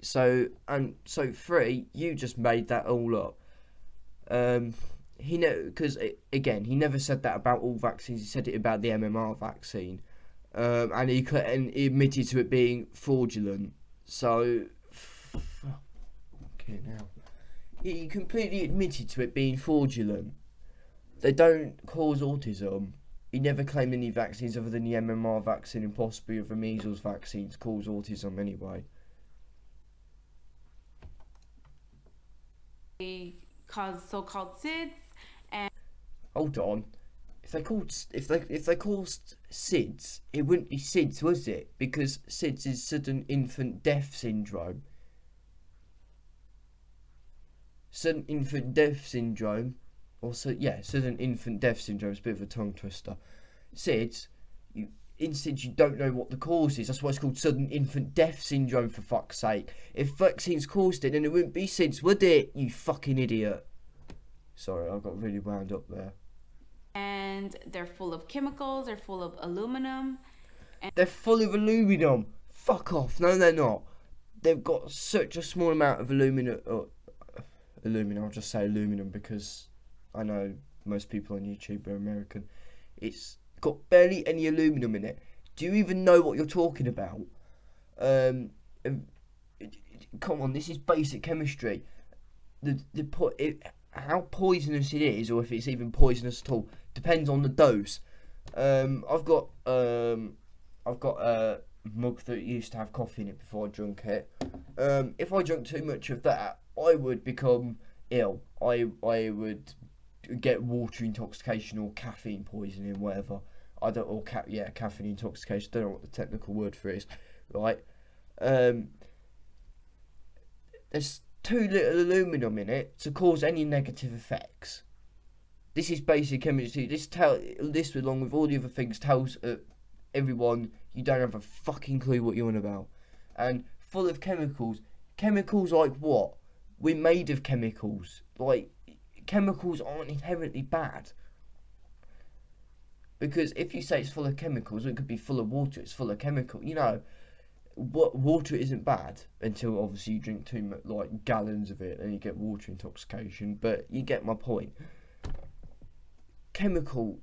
So 3, you just made that all up. He because again, he never said that about all vaccines. He said it about the MMR vaccine, and he admitted to it being fraudulent. So, okay, now he completely admitted to it being fraudulent. They don't cause autism. He never claimed any vaccines other than the MMR vaccine and possibly other measles vaccines cause autism anyway. They cause so-called SIDS. And hold on, if they caused SIDS, it wouldn't be SIDS, was it? Because SIDS is sudden infant death syndrome. Sudden infant death syndrome, sudden infant death syndrome is a bit of a tongue twister. SIDS, in SIDS you don't know what the cause is. That's why it's called sudden infant death syndrome, for fuck's sake. If vaccines caused it, then it wouldn't be SIDS, would it? You fucking idiot. Sorry, I got really wound up there. And they're full of chemicals, they're full of aluminum. They're full of aluminum. Fuck off. No, they're not. They've got such a small amount of aluminum. I'll just say aluminum because I know most people on YouTube are American. It's got barely any aluminum in it. Do you even know what you're talking about? Come on, this is basic chemistry. How poisonous it is, or if it's even poisonous at all, depends on the dose. I've got a mug that used to have coffee in it before I drank it. If I drank too much of that, I would become ill. I would get water intoxication or caffeine poisoning, whatever. Caffeine intoxication. Don't know what the technical word for it is, right? There's too little aluminum in it to cause any negative effects. This is basic chemistry. This along with all the other things tells everyone you don't have a fucking clue what you're on about. And full of chemicals. Chemicals like what? We're made of chemicals. Like, chemicals aren't inherently bad. Because if you say it's full of chemicals, it could be full of water. It's full of chemical. You know, water isn't bad until obviously you drink too much, like gallons of it, and you get water intoxication. But you get my point. Chemical.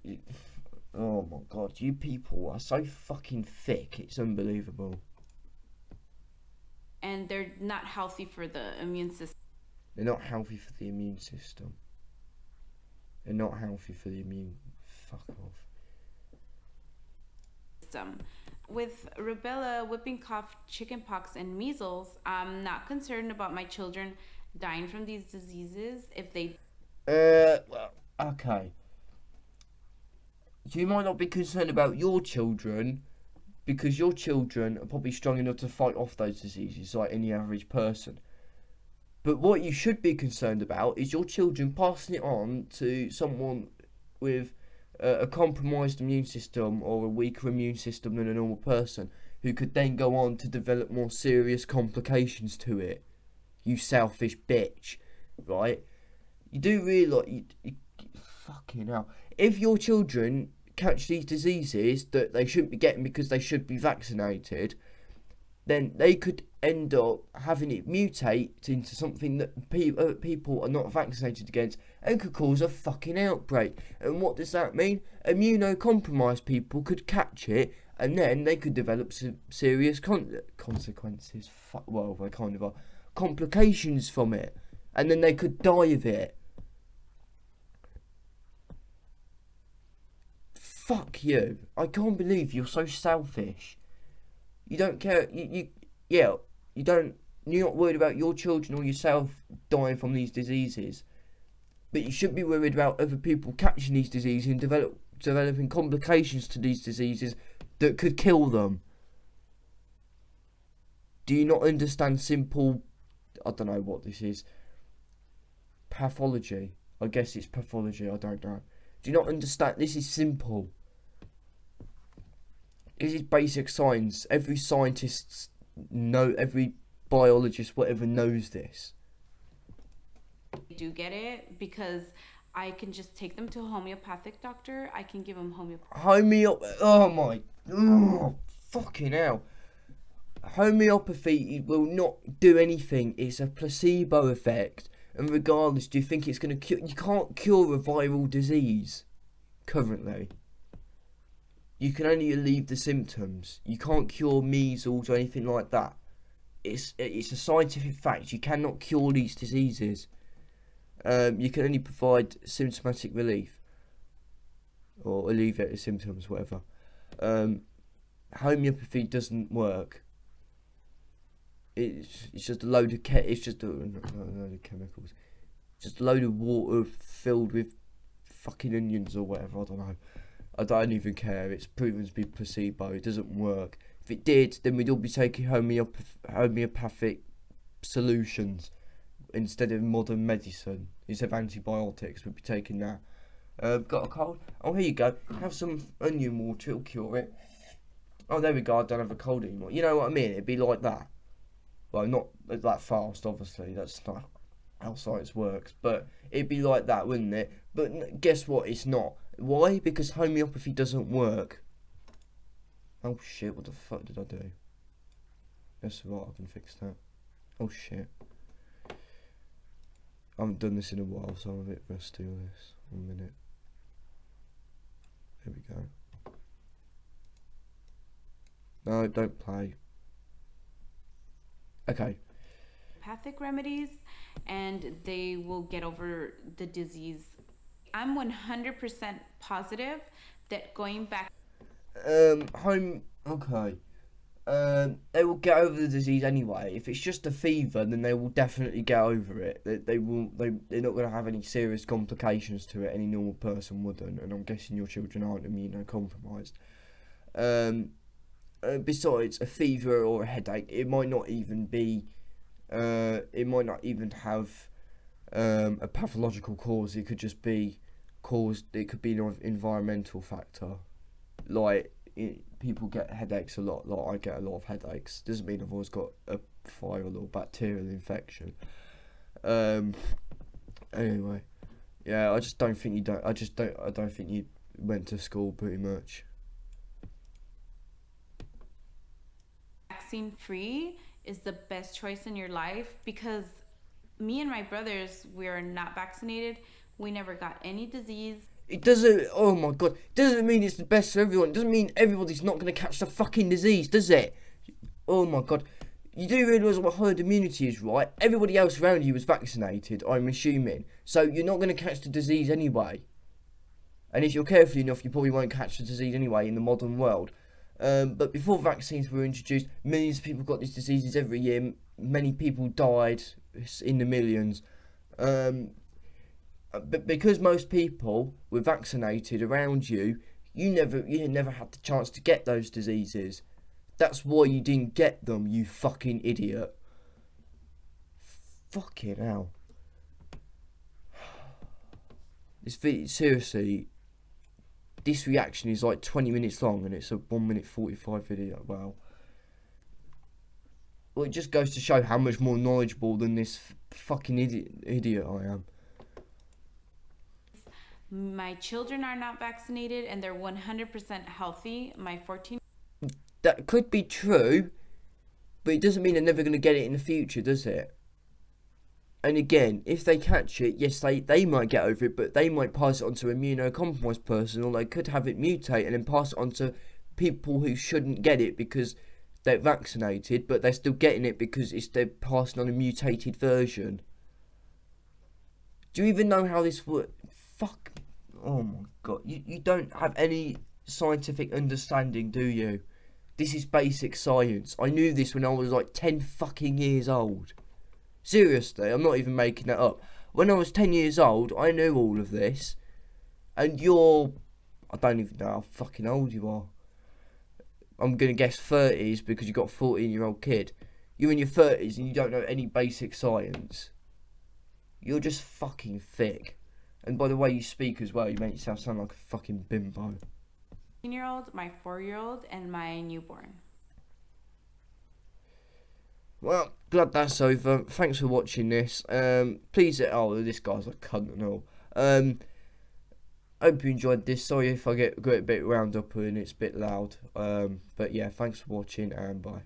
Oh my god, you people are so fucking thick. It's unbelievable. And they're not healthy for the immune system. They're not healthy for the immune system. They're not healthy for the immune. Fuck off. With rubella, whooping cough, chickenpox, and measles, I'm not concerned about my children dying from these diseases if they. Well, okay. You might not be concerned about your children because your children are probably strong enough to fight off those diseases like any average person. But what you should be concerned about is your children passing it on to someone with a compromised immune system or a weaker immune system than a normal person, who could then go on to develop more serious complications to it. You selfish bitch, right? You do realise, you fucking hell. If your children catch these diseases that they shouldn't be getting because they should be vaccinated, then they could end up having it mutate into something that people are not vaccinated against and could cause a fucking outbreak. And what does that mean? Immunocompromised people could catch it and then they could develop serious consequences. Well, they kind of are. Complications from it. And then they could die of it. Fuck you. I can't believe you're so selfish. You don't care. You're not worried about your children or yourself dying from these diseases. But you should be worried about other people catching these diseases and developing complications to these diseases that could kill them. Do you not understand simple, I don't know what this is, pathology? I guess it's pathology, I don't know. Do you not understand? This is simple. This is basic science. Every scientist every biologist, whatever, knows this. I do get it because I can just take them to a homeopathic doctor. I can give them Oh my, fucking hell. homeopathy will not do anything. It's a placebo effect. And regardless, do you think it's going to cure? You can't cure a viral disease currently. You can only alleviate the symptoms. You can't cure measles or anything like that. It's a scientific fact. You cannot cure these diseases. You can only provide symptomatic relief or alleviate the symptoms, whatever. Homeopathy doesn't work. It's just a load of it's just a load of chemicals. Just a load of water filled with fucking onions or whatever. I don't know. I don't even care. It's proven to be placebo. It doesn't work. If it did, then we'd all be taking homeopathic solutions instead of modern medicine. Instead of antibiotics, we'd be taking that. Got a cold? Oh, here you go. Have some onion water. It'll cure it. Oh, there we go. I don't have a cold anymore. You know what I mean? It'd be like that. Well, not that fast, obviously. That's not how science works. But it'd be like that, wouldn't it? But guess what? It's not. Why? Because homeopathy doesn't work. Oh shit, what the fuck did I do? That's right, I can fix that. Oh shit. I haven't done this in a while, so I'm a bit rusty on this. 1 minute. There we go. No, don't play. Okay. Pathic remedies, and they will get over the disease. I'm 100% positive that going back. Okay. They will get over the disease anyway. If it's just a fever, then they will definitely get over it. They're not going to have any serious complications to it. Any normal person wouldn't, and I'm guessing your children aren't immunocompromised. Besides, a fever or a headache, it might not even be. It might not even have a pathological cause. It could just be caused. It could be an environmental factor, like. People get headaches a lot. Like I get a lot of headaches. Doesn't mean I've always got a viral or bacterial infection. Anyway, yeah. I just don't think you don't. I don't think you went to school pretty much. Vaccine free is the best choice in your life, because me and my brothers, we are not vaccinated. We never got any disease. It doesn't, oh my god, it doesn't mean it's the best for everyone. It doesn't mean everybody's not going to catch the fucking disease, does it? Oh my god. You do realise what herd immunity is, right? Everybody else around you was vaccinated, I'm assuming. So you're not going to catch the disease anyway. And if you're careful enough, you probably won't catch the disease anyway in the modern world. But before vaccines were introduced, millions of people got these diseases every year. Many people died in the millions. But because most people were vaccinated around you, you never had the chance to get those diseases. That's why you didn't get them, you fucking idiot. Fucking hell. Seriously, this reaction is like 20 minutes long and it's a 1 minute 45 video. Wow. Well, it just goes to show how much more knowledgeable than this fucking idiot I am. My children are not vaccinated and they're 100% healthy. My 14. That could be true, but it doesn't mean they're never going to get it in the future, does it? And again, if they catch it, yes, they might get over it, but they might pass it on to an immunocompromised person, or they could have it mutate and then pass it on to people who shouldn't get it because they're vaccinated, but they're still getting it because they're passing on a mutated version. Do you even know how this works? Fuck. Oh my god. You don't have any scientific understanding, do you? This is basic science. I knew this when I was like 10 fucking years old. Seriously, I'm not even making that up. When I was 10 years old, I knew all of this. And I don't even know how fucking old you are. I'm going to guess 30s because you got a 14-year-old kid. You're in your 30s and you don't know any basic science. You're just fucking thick. And by the way you speak as well, you make yourself sound like a fucking bimbo. 10-year-old, my 4-year-old, and my newborn. Well, glad that's over. Thanks for watching this. Please, this guy's a cunt and all. Hope you enjoyed this. Sorry if I get a bit wound up and it's a bit loud. But yeah, thanks for watching and bye.